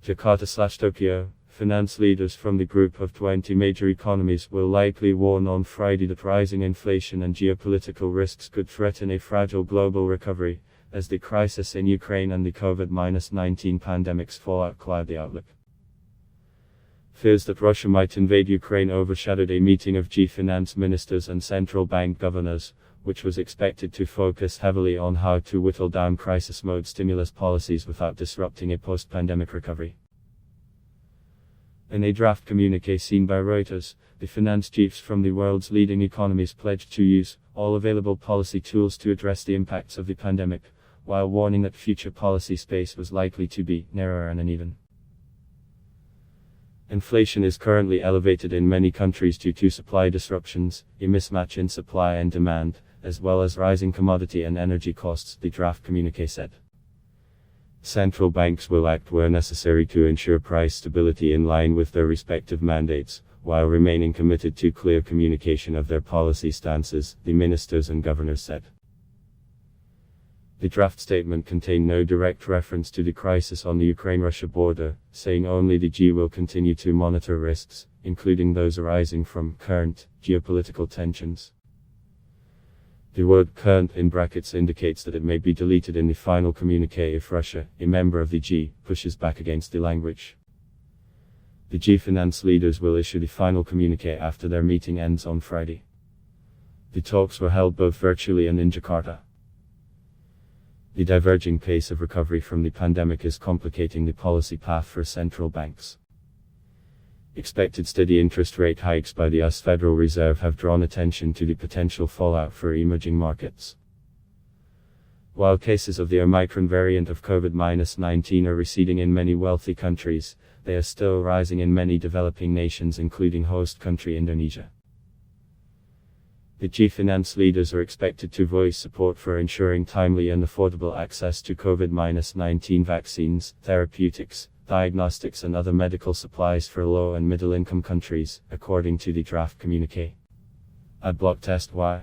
Jakarta/Tokyo. Finance leaders from the group of 20 major economies will likely warn on Friday that rising inflation and geopolitical risks could threaten a fragile global recovery, as the crisis in Ukraine and the COVID-19 pandemic's fallout cloud the outlook. Fears that Russia might invade Ukraine overshadowed a meeting of G finance ministers and central bank governors, which was expected to focus heavily on how to whittle down crisis mode stimulus policies without disrupting a post-pandemic recovery. In a draft communiqué seen by Reuters, the finance chiefs from the world's leading economies pledged to use all available policy tools to address the impacts of the pandemic, while warning that future policy space was likely to be narrower and uneven. Inflation is currently elevated in many countries due to supply disruptions, a mismatch in supply and demand, as well as rising commodity and energy costs, the draft communiqué said. Central banks will act where necessary to ensure price stability in line with their respective mandates, while remaining committed to clear communication of their policy stances, the ministers and governors said. The draft statement contained no direct reference to the crisis on the Ukraine-Russia border, saying only the G will continue to monitor risks, including those arising from current geopolitical tensions. The word current in brackets indicates that it may be deleted in the final communiqué if Russia, a member of the G, pushes back against the language. The G finance leaders will issue the final communiqué after their meeting ends on Friday. The talks were held both virtually and in Jakarta. The diverging pace of recovery from the pandemic is complicating the policy path for central banks. Expected steady interest rate hikes by the US Federal Reserve have drawn attention to the potential fallout for emerging markets. While cases of the Omicron variant of COVID-19 are receding in many wealthy countries, they are still rising in many developing nations, including host country Indonesia. The G finance leaders are expected to voice support for ensuring timely and affordable access to COVID-19 vaccines, therapeutics, diagnostics and other medical supplies for low and middle income countries, according to the draft communiqué. Adblock test why.